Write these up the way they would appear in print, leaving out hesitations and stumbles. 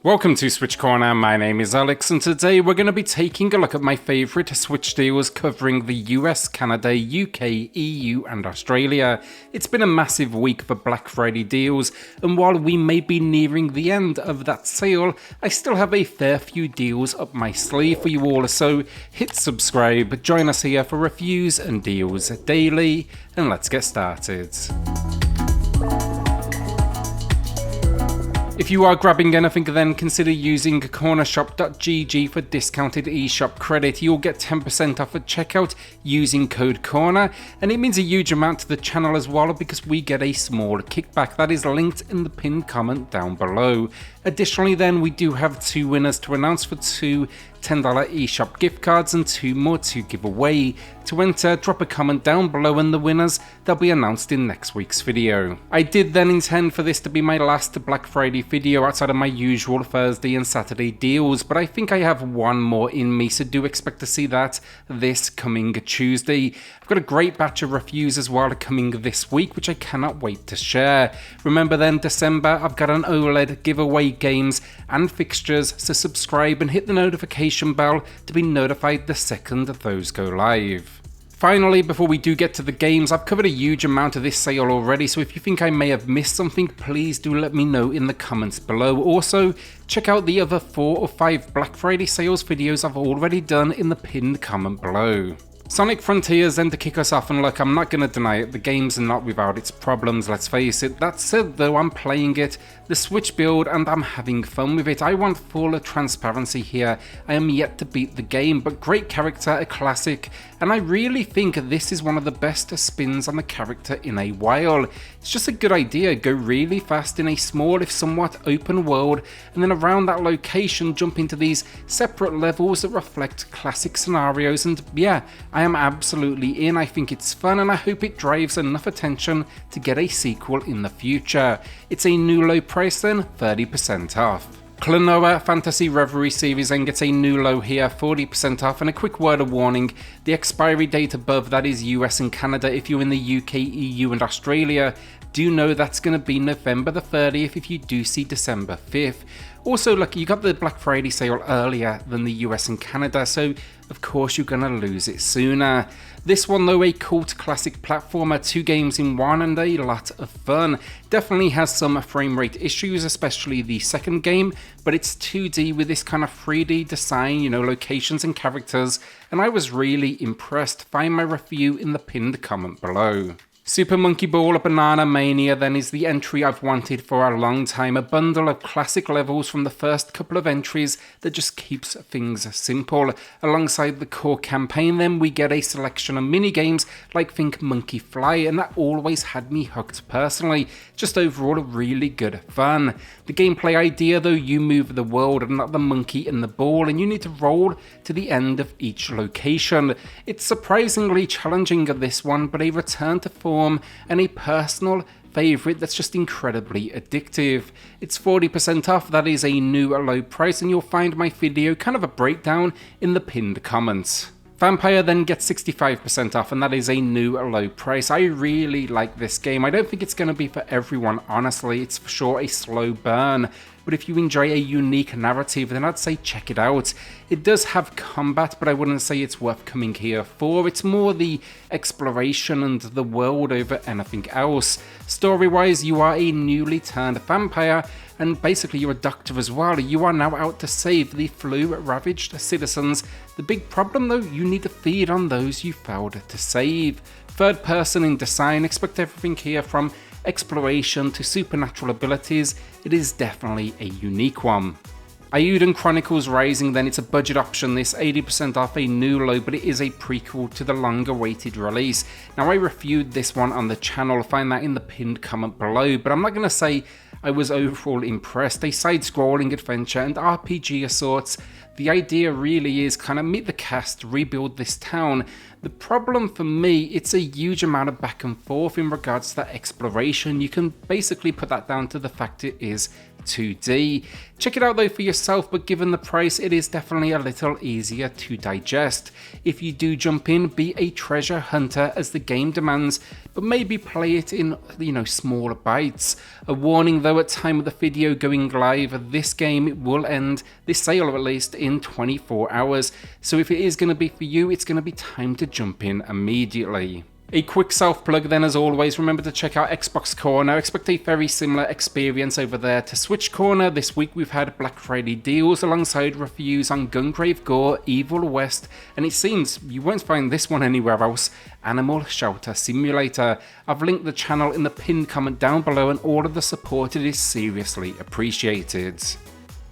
Welcome to SwitchCorner, my name is Alex, and today we're going to be taking a look at my favourite Switch deals covering the US, Canada, UK, EU and Australia. It's been a massive week for Black Friday deals, and while we may be nearing the end of that sale, I still have a fair few deals up my sleeve for you all, so hit subscribe, join us here for reviews and deals daily, and let's get started. If you are grabbing anything, then consider using cornershop.gg for discounted eShop credit. You'll get 10% off at checkout using code CORNER, and it means a huge amount to the channel as well because we get a small kickback. That is linked in the pinned comment down below. Additionally then, we do have two winners to announce for two $10 eShop gift cards and two more to give away. To enter, drop a comment down below and the winners, they'll be announced in next week's video. I did then intend for this to be my last Black Friday video outside of my usual Thursday and Saturday deals, but I think I have one more in me, so do expect to see that this coming Tuesday. I've got a great batch of reviews as well coming this week, which I cannot wait to share. Remember then, December, I've got an OLED giveaway games and fixtures, so subscribe and hit the notification bell to be notified the second those go live. Finally, before we do get to the games, I've covered a huge amount of this sale already, so if you think I may have missed something, please do let me know in the comments below. Also, check out the other 4 or 5 Black Friday sales videos I've already done in the pinned comment below. Sonic Frontiers then to kick us off, and look, I'm not going to deny it, the game's not without its problems, let's face it. That said though, I'm playing it, the Switch build, and I'm having fun with it. I want full transparency here. I am yet to beat the game, but great character, a classic, and I really think this is one of the best spins on the character in a while. It's just a good idea, go really fast in a small if somewhat open world, and then around that location jump into these separate levels that reflect classic scenarios, and yeah, I am absolutely in. I think it's fun and I hope it drives enough attention to get a sequel in the future. It's a new low price then, 30% off. KLONOA Phantasy Reverie series then gets a new low here, 40% off, and a quick word of warning, the expiry date above that is US and Canada. If you're in the UK, EU and Australia, do know that's going to be November the 30th if you do see December 5th. Also, look, you got the Black Friday sale earlier than the US and Canada, so of course you're gonna lose it sooner. This one though, a cult classic platformer, 2 games in one and a lot of fun. Definitely has some frame rate issues, especially the second game, but it's 2D with this kind of 3D design, you know, locations and characters, and I was really impressed. Find my review in the pinned comment below. Super Monkey Ball Banana Mania then is the entry I've wanted for a long time, a bundle of classic levels from the first couple of entries that just keeps things simple. Alongside the core campaign then we get a selection of mini-games like Think Monkey Fly, and that always had me hooked personally. Just overall really good fun. The gameplay idea though, you move the world and not the monkey and the ball, and you need to roll to the end of each location. It's surprisingly challenging at this one, but a return to form and a personal favourite that's just incredibly addictive. It's 40% off, that is a new low price, and you'll find my video, kind of a breakdown, in the pinned comments. Vampyr then gets 65% off, and that is a new low price. I really like this game. I don't think it's going to be for everyone, honestly. It's for sure a slow burn, but if you enjoy a unique narrative, then I'd say check it out. It does have combat, but I wouldn't say it's worth coming here for. It's more the exploration and the world over anything else. Story-wise, you are a newly turned vampire, and basically you're a doctor as well. You are now out to save the flu-ravaged citizens. The big problem though, you need to feed on those you failed to save. Third person in design, expect everything here from exploration to supernatural abilities. It is definitely a unique one. Eiyuden Chronicles Rising then, it's a budget option, this 80% off, a new low, but it is a prequel to the longer awaited release. Now I reviewed this one on the channel, find that in the pinned comment below, but I'm not going to say I was overall impressed. A side-scrolling adventure and RPG of sorts. The idea really is kind of meet the cast, rebuild this town. The problem for me, it's a huge amount of back and forth in regards to that exploration. You can basically put that down to the fact it is 2D. Check it out though for yourself, but given the price, it is definitely a little easier to digest. If you do jump in, be a treasure hunter as the game demands, but maybe play it in, smaller bites. A warning though, at time of the video going live, this game will end, this sale at least, in 24 hours. So if it is going to be for you, it's going to be time to jump in immediately. A quick self-plug then, as always, remember to check out XboxCorner. Expect a very similar experience over there to SwitchCorner. This week we've had Black Friday deals alongside reviews on Gungrave Gore, Evil West, and it seems you won't find this one anywhere else, Animal Shelter Simulator. I've linked the channel in the pinned comment down below, and all of the support, it is seriously appreciated.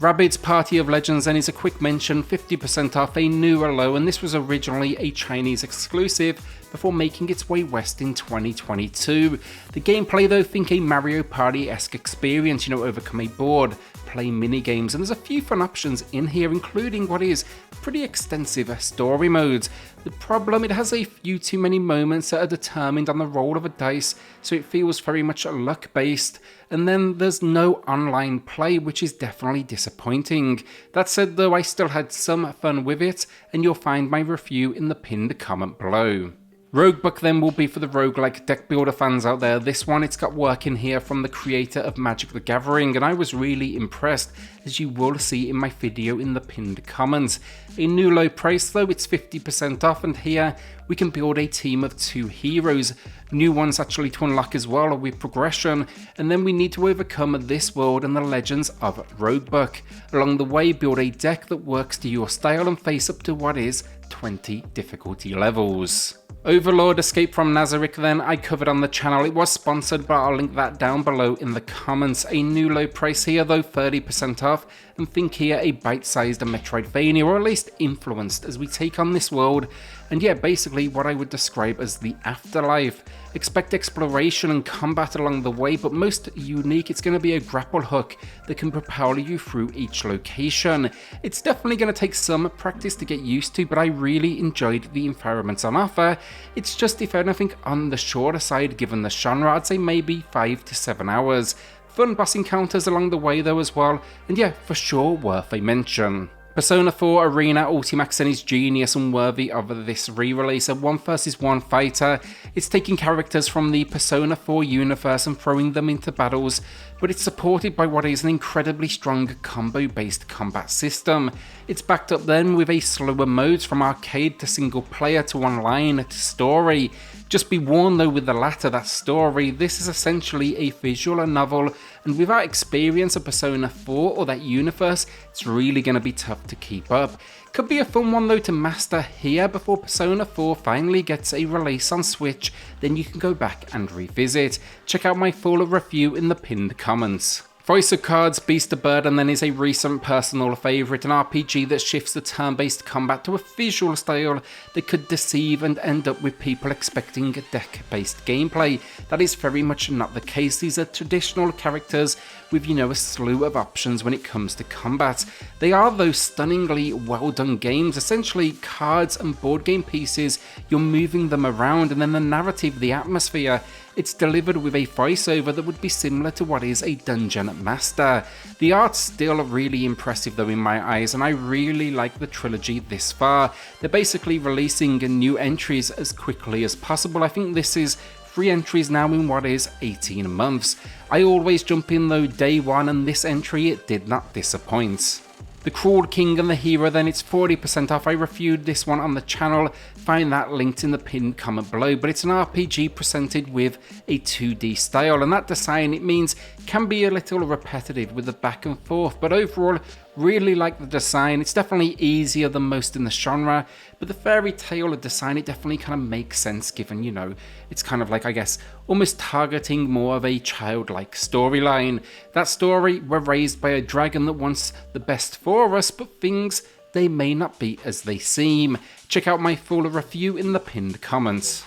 Rabbids Party of Legends then is a quick mention, 50% off a new alone, and this was originally a Chinese exclusive before making its way west in 2022. The gameplay though, think a Mario Party-esque experience, overcome a board, play mini-games, and there's a few fun options in here, including what is pretty extensive story modes. The problem, it has a few too many moments that are determined on the roll of a dice, so it feels very much luck-based, and then there's no online play, which is definitely disappointing. That said though, I still had some fun with it, and you'll find my review in the pinned comment below. Roguebook then will be for the roguelike deck builder fans out there. This one, it's got work in here from the creator of Magic the Gathering, and I was really impressed, as you will see in my video in the pinned comments. A new low price though, it's 50% off, and here we can build a team of 2 heroes. New ones actually to unlock as well with progression, and then we need to overcome this world and the legends of Roguebook. Along the way, build a deck that works to your style and face up to what is 20 difficulty levels. Overlord Escape from NAZARICK then, I covered on the channel. It was sponsored, but I'll link that down below in the comments. A new low price here though, 30% off, and think here a bite-sized Metroidvania, or at least influenced, as we take on this world, and yeah, basically what I would describe as the afterlife. Expect exploration and combat along the way, but most unique, it's going to be a grapple hook that can propel you through each location. It's definitely going to take some practice to get used to, but I really enjoyed the environments on offer. It's just, if anything, on the shorter side given the genre. I'd say maybe 5 to 7 hours. Fun boss encounters along the way though as well, and yeah, for sure worth a mention. Persona 4 Arena Ultimax and is genius and worthy of this re-release. A 1v1 fighter. It's taking characters from the Persona 4 universe and throwing them into battles, but it's supported by what is an incredibly strong combo-based combat system. It's backed up then with a slower modes from arcade to single player to online to story. Just be warned though with the latter, that story, this is essentially a visual novel, and without experience of Persona 4 or that universe, it's really going to be tough to keep up. Could be a fun one though to master here before Persona 4 finally gets a release on Switch, then you can go back and revisit. Check out my full review in the pinned comments. Voice of Cards Beast of Burden then is a recent personal favourite, an RPG that shifts the turn-based combat to a visual style that could deceive and end up with people expecting deck-based gameplay. That is very much not the case. These are traditional characters with, a slew of options when it comes to combat. They are those stunningly well done games, essentially cards and board game pieces, you're moving them around, and then the narrative, the atmosphere, it's delivered with a voiceover that would be similar to what is a Dungeon Master. The art's still really impressive though in my eyes, and I really like the trilogy this far. They're basically releasing new entries as quickly as possible. I think this is 3 entries now in what is 18 months. I always jump in though day one, and this entry, it did not disappoint. The Cruel King and the Hero then, it's 40% off. I reviewed this one on the channel, find that linked in the pinned comment below, but it's an RPG presented with a 2D style, and that design, it means, can be a little repetitive with the back and forth, but overall, really like the design. It's definitely easier than most in the genre, but the fairy tale design, it definitely kind of makes sense given, it's kind of like, I guess, almost targeting more of a childlike storyline. That story, we're raised by a dragon that wants the best for us, but things, they may not be as they seem. Check out my full review in the pinned comments.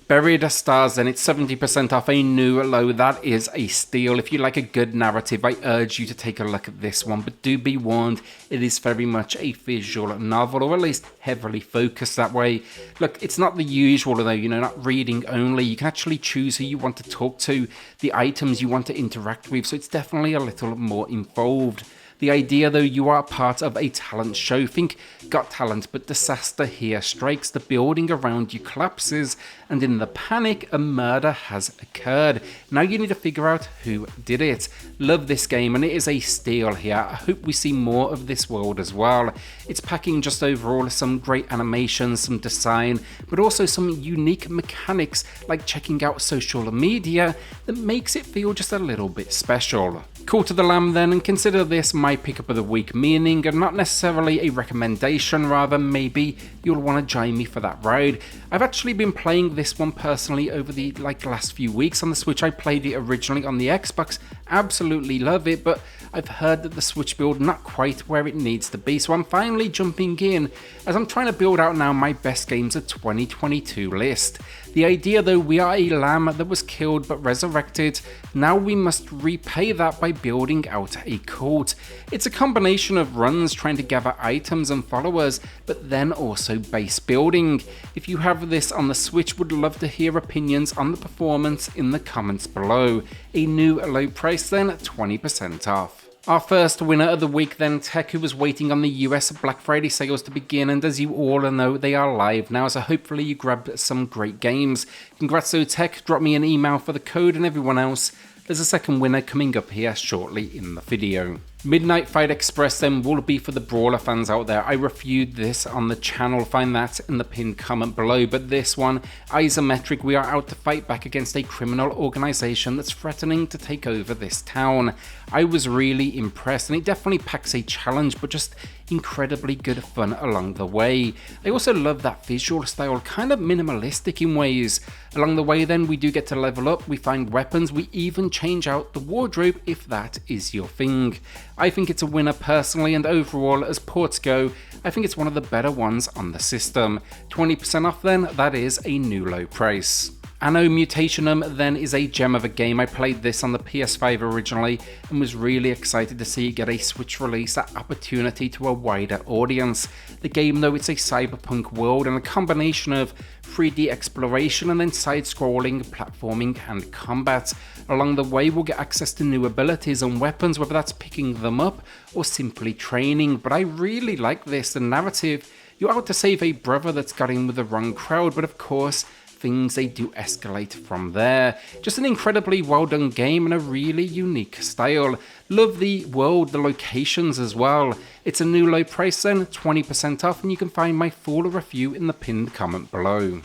Buried Stars, then it's 70% off, a new low. That is a steal. If you like a good narrative, I urge you to take a look at this one, but do be warned, it is very much a visual novel, or at least heavily focused that way. Look, it's not the usual though, you know, not reading only. You can actually choose who you want to talk to, the items you want to interact with, so it's definitely a little more involved. The idea though, you are part of a talent show. Think Got Talent, but disaster here strikes, the building around you collapses, and in the panic, a murder has occurred. Now you need to figure out who did it. Love this game, and it is a steal here. I hope we see more of this world as well. It's packing just overall some great animations, some design, but also some unique mechanics like checking out social media that makes it feel just a little bit special. Call to the lamb then, and consider this my pickup of the week, meaning not necessarily a recommendation, rather maybe you'll want to join me for that ride. I've actually been playing this one personally over the last few weeks on the Switch. I played it originally on the Xbox, absolutely love it, but I've heard that the Switch build not quite where it needs to be, so I'm finally jumping in as I'm trying to build out now my best games of 2022 list. The idea though, we are a lamb that was killed but resurrected. Now we must repay that by building out a cult. It's a combination of runs trying to gather items and followers, but then also base building. If you have this on the Switch, would love to hear opinions on the performance in the comments below. A new low price then, 20% off. Our first winner of the week then, Tech, who was waiting on the US Black Friday sales to begin, and as you all know, they are live now, so hopefully you grabbed some great games. Congrats to Tech, drop me an email for the code, and everyone else, there's a second winner coming up here shortly in the video. Midnight Fight Express then will be for the Brawler fans out there. I reviewed this on the channel, find that in the pinned comment below, but this one, isometric, we are out to fight back against a criminal organisation that's threatening to take over this town. I was really impressed, and it definitely packs a challenge, but just incredibly good fun along the way. I also love that visual style, kind of minimalistic in ways. Along the way then, we do get to level up, we find weapons, we even change out the wardrobe if that is your thing. I think it's a winner personally, and overall as ports go, I think it's one of the better ones on the system. 20% off then, that is a new low price. ANNO Mutationem then is a gem of a game. I played this on the PS5 originally and was really excited to see it get a Switch release, that opportunity to a wider audience. The game though, it's a cyberpunk world and a combination of 3D exploration and then side-scrolling, platforming and combat. Along the way we'll get access to new abilities and weapons, whether that's picking them up or simply training, but I really like this. The narrative, you're out to save a brother that's got in with the wrong crowd, but of course things they do escalate from there. Just an incredibly well done game and a really unique style. Love the world, the locations as well. It's a new low price then, 20% off, and you can find my full review in the pinned comment below.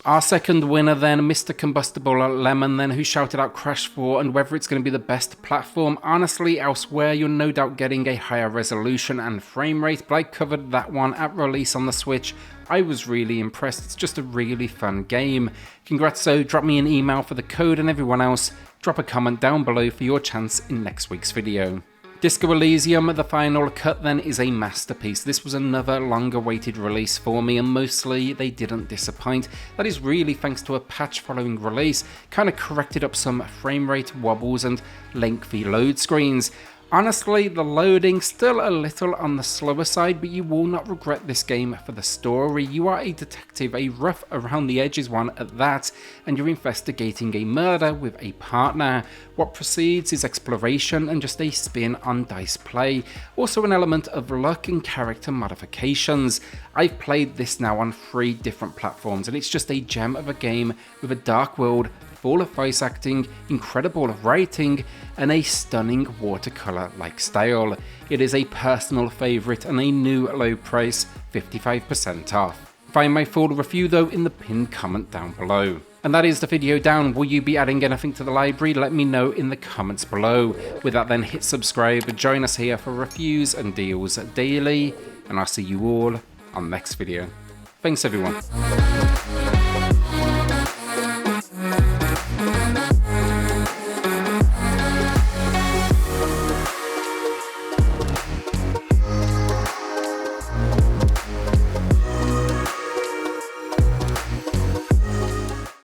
Our second winner then, Mr. Combustible Lemon then, who shouted out Crash 4 and whether it's going to be the best platform. Honestly, elsewhere you're no doubt getting a higher resolution and frame rate, but I covered that one at release on the Switch. I was really impressed. It's just a really fun game. Congrats, so drop me an email for the code, and everyone else, drop a comment down below for your chance in next week's video. Disco Elysium, the final cut then, is a masterpiece. This was another long awaited release for me, and mostly they didn't disappoint. That is really thanks to a patch following release, kind of corrected up some frame rate wobbles and lengthy load screens. Honestly, the loading still a little on the slower side, but you will not regret this game for the story. You are a detective, a rough around the edges one at that, and you're investigating a murder with a partner. What precedes is exploration and just a spin on dice play. Also an element of luck and character modifications. I've played this now on 3 different platforms, and it's just a gem of a game with a dark world, full of voice acting, incredible writing, and a stunning watercolor-like style. It is a personal favourite and a new low price, 55% off. Find my full review though in the pinned comment down below. And that is the video down. Will you be adding anything to the library? Let me know in the comments below. With that then, hit subscribe, join us here for reviews and deals daily, and I'll see you all on the next video. Thanks everyone.